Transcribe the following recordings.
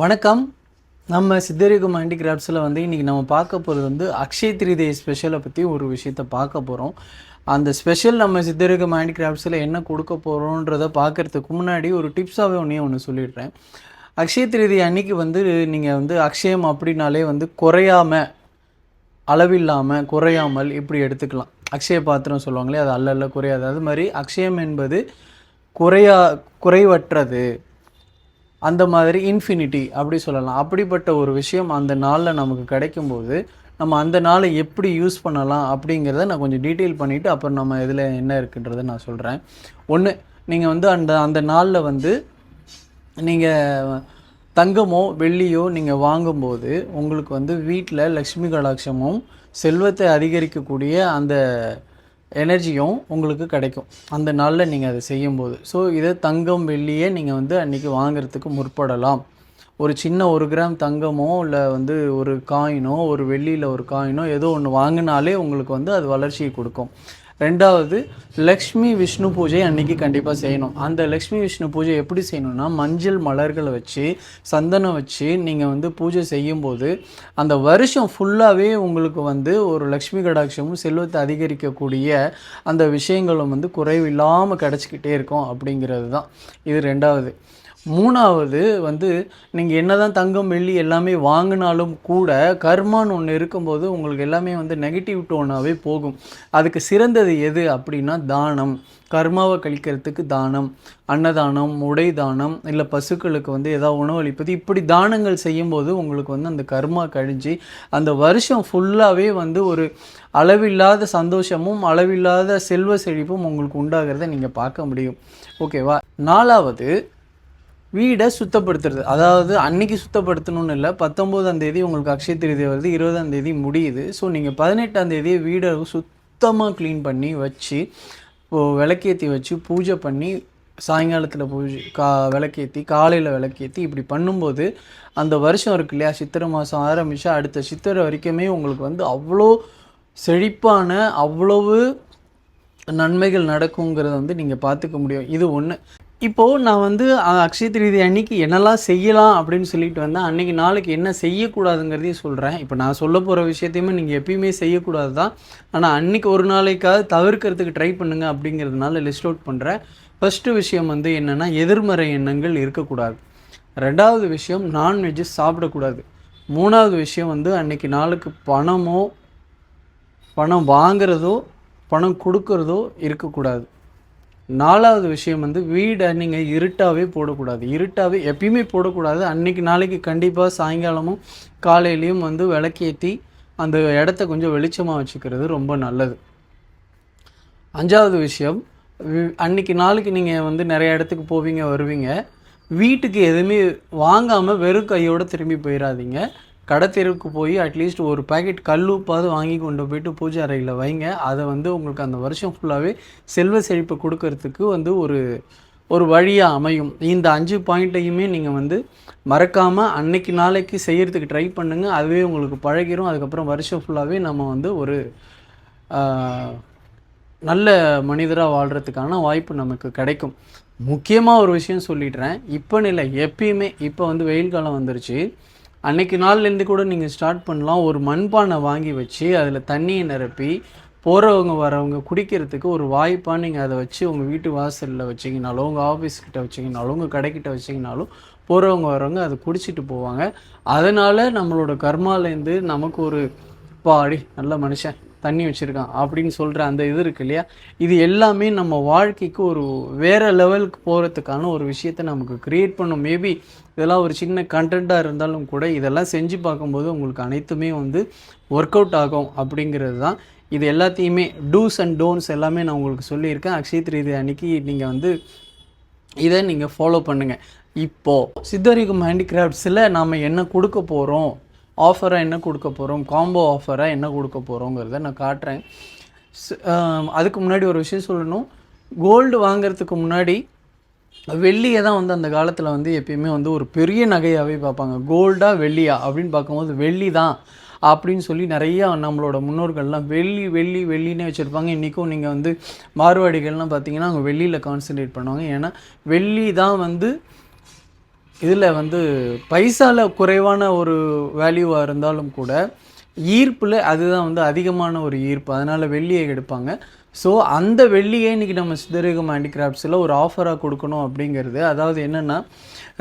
வணக்கம். நம்ம சித்தரிக்கும் ஹேண்டிகிராஃப்ட்ஸில் இன்றைக்கி நம்ம பார்க்க போகிறது அக்ஷய திருதியை ஸ்பெஷலை பற்றி ஒரு விஷயத்தை பார்க்க போகிறோம். அந்த ஸ்பெஷல் நம்ம சித்தரிக்கும் ஹேண்டிகிராஃப்ட்ஸில் என்ன கொடுக்க போகிறோன்றதை பார்க்குறதுக்கு முன்னாடி ஒரு டிப்ஸாகவே ஒன்று சொல்லிடுறேன். அக்ஷய திருதி அன்றைக்கி நீங்கள் அக்ஷயம் அப்படின்னாலே குறையாமல், அளவில்லாமல், குறையாமல் இப்படி எடுத்துக்கலாம். அக்ஷய பாத்திரம் சொல்லுவாங்களே, அது அல்ல குறையாது. அது மாதிரி அக்ஷயம் என்பது குறைவற்றது, அந்த மாதிரி இன்ஃபினிட்டி அப்படி சொல்லலாம். அப்படிப்பட்ட ஒரு விஷயம் அந்த நாளில் நமக்கு கிடைக்கும்போது நம்ம அந்த நாளை எப்படி யூஸ் பண்ணலாம் அப்படிங்கிறத நான் கொஞ்சம் டீட்டெயில் பண்ணிவிட்டு அப்புறம் நம்ம இதில் என்ன இருக்குன்றதை நான் சொல்கிறேன். ஒன்று, நீங்கள் அந்த அந்த நாளில் நீங்கள் தங்கமோ வெள்ளியோ நீங்கள் வாங்கும்போது உங்களுக்கு வீட்டில் லக்ஷ்மி கடாட்சமும் செல்வத்தை அதிகரிக்கக்கூடிய அந்த எனர்ஜியும் உங்களுக்கு கிடைக்கும் அந்த நாளில் நீங்கள் அதை செய்யும்போது. ஸோ இதை தங்கம் வெள்ளியே நீங்கள் அன்றைக்கி வாங்கிறதுக்கு முற்படலாம். ஒரு சின்ன 1 கிராம் தங்கமோ இல்லை ஒரு காயினோ, ஒரு வெள்ளியில் ஒரு காயினோ ஏதோ ஒன்று வாங்கினாலே உங்களுக்கு அது வளர்ச்சியை கொடுக்கும். ரெண்டாவது, லக்ஷ்மி விஷ்ணு பூஜை அன்றைக்கி கண்டிப்பாக செய்யணும். அந்த லக்ஷ்மி விஷ்ணு பூஜை எப்படி செய்யணும்னா, மஞ்சள் மலர்களை வச்சு சந்தனம் வச்சு நீங்கள் பூஜை செய்யும்போது அந்த வருஷம் ஃபுல்லாகவே உங்களுக்கு ஒரு லக்ஷ்மி கடாட்சமும் செல்வத்தை அதிகரிக்கக்கூடிய அந்த விஷயங்களும் குறைவில்லாமல் கிடச்சிக்கிட்டே இருக்கும் அப்படிங்கிறது தான் இது ரெண்டாவது. மூணாவது, நீங்கள் என்ன தான் தங்கம் வெள்ளி எல்லாமே வாங்கினாலும் கூட கர்மான்னு ஒன்று இருக்கும்போது உங்களுக்கு எல்லாமே நெகட்டிவ் டோனாகவே போகும். அதுக்கு சிறந்தது எது அப்படின்னா தானம். கர்மாவை கழிக்கிறதுக்கு தானம், அன்னதானம், உடை தானம், இல்லை பசுக்களுக்கு ஏதாவது உணவளிப்பது, இப்படி தானங்கள் செய்யும்போது உங்களுக்கு அந்த கர்மா கழிஞ்சு அந்த வருஷம் ஃபுல்லாகவே ஒரு அளவில்லாத சந்தோஷமும் அளவில்லாத செல்வ செழிப்பும் உங்களுக்கு உண்டாகிறத நீங்கள் பார்க்க முடியும். ஓகேவா? நாலாவது, வீடை சுத்தப்படுத்துறது. அதாவது அன்றைக்கி சுத்தப்படுத்தணும்னு இல்லை, 19ஆம் தேதி உங்களுக்கு அக்ஷய திருதியை வருது, 20ஆம் தேதி முடியுது. ஸோ நீங்கள் 18ஆம் தேதியை வீடை சுத்தமாக க்ளீன் பண்ணி வச்சு விளக்கேற்றி வச்சு பூஜை பண்ணி சாயங்காலத்தில் பூஜை விளக்கேற்றி காலையில் விளக்கேற்றி இப்படி பண்ணும்போது அந்த வருஷம் இருக்கு இல்லையா, சித்திரை மாதம் ஆரம்பித்தா அடுத்த சித்திரை வரைக்குமே உங்களுக்கு அவ்வளோ செழிப்பான அவ்வளவு நன்மைகள் நடக்குங்கிறத நீங்கள் பார்த்துக்க முடியும். இது ஒன்று. இப்போது நான் அக்ஷய திருதி அன்றைக்கி என்னெல்லாம் செய்யலாம் அப்படின்னு சொல்லிட்டு அன்றைக்கி நாளைக்கு என்ன செய்யக்கூடாதுங்கிறதையும் சொல்கிறேன். இப்போ நான் சொல்ல போகிற விஷயத்தையுமே நீங்கள் எப்பயுமே செய்யக்கூடாது தான், ஆனால் அன்றைக்கி ஒரு நாளைக்காவது தவிர்க்கிறதுக்கு ட்ரை பண்ணுங்கள் அப்படிங்கிறதுனால லிஸ்ட் அவுட் பண்ணுறேன். ஃபஸ்ட்டு விஷயம் என்னென்னா, எதிர்மறை எண்ணங்கள் இருக்கக்கூடாது. ரெண்டாவது விஷயம், நான்வெஜ்ஜு சாப்பிடக்கூடாது. மூணாவது விஷயம் அன்றைக்கி நாளுக்கு பணம் வாங்கிறதோ பணம் கொடுக்கறதோ இருக்கக்கூடாது. நாலாவது விஷயம் வீடை நீங்கள் இருட்டாகவே போடக்கூடாது. இருட்டாகவே எப்பயுமே போடக்கூடாது. அன்றைக்கி நாளைக்கு கண்டிப்பாக சாயங்காலமும் காலையிலையும் விளக்கேற்றி அந்த இடத்த கொஞ்சம் வெளிச்சமாக வச்சுக்கிறது ரொம்ப நல்லது. அஞ்சாவது விஷயம், அன்றைக்கி நாளைக்கு நீங்கள் நிறைய இடத்துக்கு போவீங்க வருவீங்க, வீட்டுக்கு எதுவுமே வாங்காமல் வெறும் கையோடு திரும்பி போயிடாதீங்க. கடை தெருவுக்கு போய் அட்லீஸ்ட் ஒரு பாக்கெட் கல்லுப்பாவது வாங்கி கொண்டு போய்ட்டு பூஜை அறையில் வைங்க. அதை உங்களுக்கு அந்த வருஷம் ஃபுல்லாகவே செல்வ செழிப்பை கொடுக்கறதுக்கு ஒரு வழியாக அமையும். இந்த 5 பாயிண்ட்டையுமே நீங்கள் மறக்காமல் அன்னைக்கு நாளைக்கு செய்கிறதுக்கு ட்ரை பண்ணுங்கள். அதுவே உங்களுக்கு பழகிரும். அதுக்கப்புறம் வருஷம் ஃபுல்லாகவே நம்ம ஒரு நல்ல மனிதராக வாழ்கிறதுக்கான வாய்ப்பு நமக்கு கிடைக்கும். முக்கியமாக ஒரு விஷயம் சொல்லிடுறேன், இப்போன்னு இல்லை எப்பயுமே. இப்போ வெயில் காலம் வந்துருச்சு, அன்றைக்கி நாள்லேருந்து கூட நீங்கள் ஸ்டார்ட் பண்ணலாம். ஒரு மண்பானை வாங்கி வச்சு அதில் தண்ணியை நிரப்பி போகிறவங்க வரவங்க குடிக்கிறதுக்கு ஒரு வாய்ப்பாக நீங்கள் அதை வச்சு உங்கள் வீட்டு வாசலில் வச்சிங்கனாலும், உங்கள் ஆஃபீஸ்கிட்ட வச்சிங்கனாலும், உங்கள் கடைக்கிட்ட வச்சிங்கனாலும் போகிறவங்க வரவங்க அதை குடிச்சிட்டு போவாங்க. அதனால் நம்மளோட கர்மாலேருந்து நமக்கு ஒரு பாடி நல்ல மனுஷன் தண்ணி வச்சுருக்கான் அப்படின்னு சொல்கிற அந்த இது இருக்குது இல்லையா, இது எல்லாமே நம்ம வாழ்க்கைக்கு ஒரு வேறு லெவலுக்கு போகிறதுக்கான ஒரு விஷயத்தை நமக்கு க்ரியேட் பண்ணும். மேபி இதெல்லாம் ஒரு சின்ன கண்டென்ட்டாக இருந்தாலும் கூட இதெல்லாம் செஞ்சு பார்க்கும்போது உங்களுக்கு அனைத்துமே ஒர்க் அவுட் ஆகும் அப்படிங்கிறது தான். இது எல்லாத்தையுமே டூஸ் அண்ட் டோன்ட்ஸ் எல்லாமே நான் உங்களுக்கு சொல்லியிருக்கேன். அக்ஷய திருதி அன்றைக்கி நீங்கள் இதை நீங்கள் ஃபாலோ பண்ணுங்கள். இப்போது சித்தரிக்கும் ஹேண்டிகிராஃப்ட்ஸில் நாம் என்ன கொடுக்க போகிறோம், ஆஃபராக என்ன கொடுக்க போகிறோம், காம்போ ஆஃபராக என்ன கொடுக்க போகிறோங்கிறத நான் காட்டுறேன். அதுக்கு முன்னாடி ஒரு விஷயம் சொல்லணும். கோல்டு வாங்கிறதுக்கு முன்னாடி வெள்ளியை தான் அந்த காலத்தில் எப்பயுமே ஒரு பெரிய நகையாகவே பார்ப்பாங்க. கோல்டா வெள்ளியா அப்படின்னு பார்க்கும்போது வெள்ளி தான் அப்படின்னு சொல்லி நிறையா நம்மளோட முன்னோர்கள்லாம் வெள்ளின்னே வச்சுருப்பாங்க. இன்றைக்கும் நீங்கள் மார்வாடிகள்லாம் பார்த்திங்கன்னா அவங்க வெள்ளியில் கான்சன்ட்ரேட் பண்ணுவாங்க. ஏன்னா வெள்ளி தான் இதில் வந்து பைசால குறைவான ஒரு வேல்யூவாக இருந்தாலும் கூட ஈர்ப்பில் அதுதான் வந்து அதிகமான ஒரு ஈர்ப்பு. அதனால் வெள்ளியை எடுப்பாங்க. ஸோ அந்த வெள்ளியை இன்றைக்கி நம்ம சித்தரிகம் ஹேண்டிகிராஃப்ட்ஸில் ஒரு ஆஃபராக கொடுக்கணும் அப்படிங்கிறது. அதாவது என்னென்னா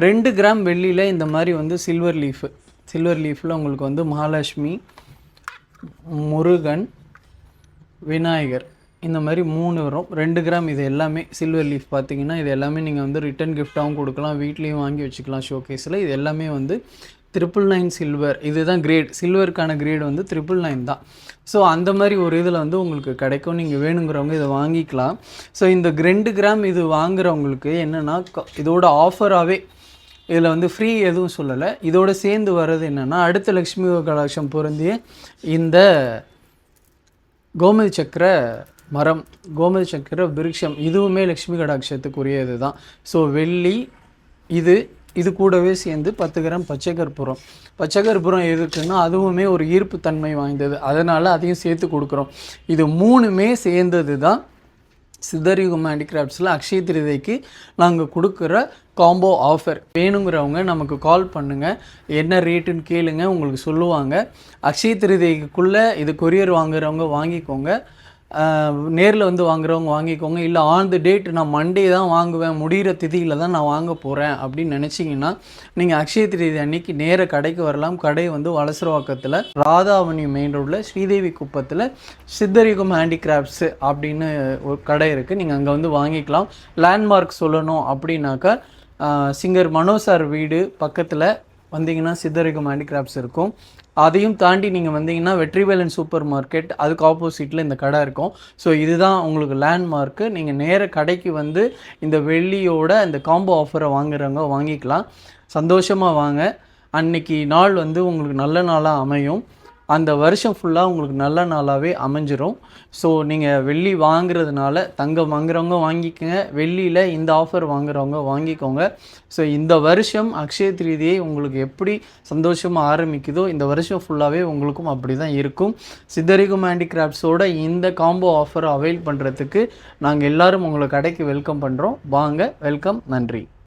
2 கிராம் வெள்ளியில் இந்த மாதிரி வந்து சில்வர் லீஃபில் உங்களுக்கு வந்து மகாலட்சுமி, முருகன், விநாயகர் இந்த மாதிரி 3 வரும். 2 கிராம் இது எல்லாமே சில்வர் லீஃப் பார்த்தீங்கன்னா இது எல்லாமே நீங்கள் வந்து ரிட்டன் கிஃப்டாகவும் கொடுக்கலாம், வீட்லேயும் வாங்கி வச்சுக்கலாம் ஷோகேஸில். இது எல்லாமே வந்து 999 சில்வர். இதுதான் கிரேட், சில்வருக்கான கிரேட் வந்து 999 தான். ஸோ அந்த மாதிரி ஒரு இதில் வந்து உங்களுக்கு கிடைக்கும். நீங்கள் வேணுங்கிறவங்க இதை வாங்கிக்கலாம். ஸோ இந்த 2 கிராம் இது வாங்குறவங்களுக்கு என்னென்னா இதோட ஆஃபராகவே இதில் வந்து ஃப்ரீ எதுவும் சொல்லலை. இதோடு சேர்ந்து வர்றது என்னென்னா அடுத்த லக்ஷ்மி கடாட்சம் பொருந்திய இந்த கோமதி சக்கர மரம், கோமதி சக்கர விருட்சம் இதுவுமே லக்ஷ்மி கடாட்சத்துக்குரியது தான். ஸோ வெள்ளி இது கூடவே சேர்ந்து 10 கிராம் பச்சை கற்பூரம் எதுக்குன்னா அதுவுமே ஒரு ஈர்ப்பு தன்மை வாய்ந்தது, அதனால் அதையும் சேர்த்து கொடுக்குறோம். இது 3மே சேர்ந்தது தான் சித்தரிகம் ஹேண்டிகிராஃப்ட்ஸில் அக்ஷய திருதிக்கு நாங்கள் கொடுக்குற காம்போ ஆஃபர். வேணுங்கிறவங்க நமக்கு கால் பண்ணுங்கள், என்ன ரேட்டுன்னு கேளுங்க, உங்களுக்கு சொல்லுவாங்க. அக்ஷய திருதிக்குள்ளே இது கொரியர் வாங்குறவங்க வாங்கிக்கோங்க, நேரில் வந்து வாங்குறவங்க வாங்கிக்கோங்க. இல்லை ஆன் தி டேட் நான் மண்டே தான் வாங்குவேன், முடிகிற திதியில் தான் நான் வாங்க போகிறேன் அப்படின்னு நினச்சிங்கன்னா நீங்கள் அக்ஷய திருதி அன்னைக்கு நேர கடைக்கு வரலாம். கடை வந்து வலசரவாக்கத்தில் ராதாவணி மெயின் ரோடில் ஸ்ரீதேவி குப்பத்தில் சித்தரிகம் ஹேண்டிகிராஃப்ட்ஸ் அப்படின்னு ஒரு கடை இருக்குது. நீங்கள் அங்கே வந்து வாங்கிக்கலாம். லேண்ட்மார்க் சொல்லணும் அப்படின்னாக்கா சிங்கர் மனோஜ் சார் வீடு பக்கத்தில் வந்தீங்கன்னா சித்தரிகம் ஹேண்டிகிராஃப்ட்ஸ் இருக்கும். அதையும் தாண்டி நீங்கள் வந்தீங்கன்னா வெற்றிவேலன் சூப்பர் மார்க்கெட் அதுக்கு ஆப்போசிட்டில் இந்த கடை இருக்கும். ஸோ இதுதான் உங்களுக்கு லேண்ட்மார்க்கு. நீங்கள் நேர கடைக்கு வந்து இந்த வெள்ளியோட இந்த காம்போ ஆஃபரை வாங்குறவங்க வாங்கிக்கலாம். சந்தோஷமாக வாங்க. அன்னைக்கு நாள் வந்து உங்களுக்கு நல்ல நாளாக அமையும். அந்த வருஷம் ஃபுல்லாக உங்களுக்கு நல்ல நாளாகவே அமைஞ்சிரும். ஸோ நீங்கள் வெள்ளி வாங்குறதுனால தங்கம் வாங்குறவங்க வாங்கிக்கோங்க, வெள்ளியில் இந்த ஆஃபர் வாங்குறவங்க வாங்கிக்கோங்க. ஸோ இந்த வருஷம் அக்ஷய திருதியை உங்களுக்கு எப்படி சந்தோஷமாக ஆரம்பிக்குதோ இந்த வருஷம் ஃபுல்லாகவே உங்களுக்கும் அப்படி தான் இருக்கும். சித்தரிகம் ஹேண்டிகிராஃப்ட்ஸோட இந்த காம்போ ஆஃபரை அவைல் பண்ணுறதுக்கு நாங்கள் எல்லோரும் உங்களை கடைக்கு வெல்கம் பண்ணுறோம். வாங்க, வெல்கம், நன்றி.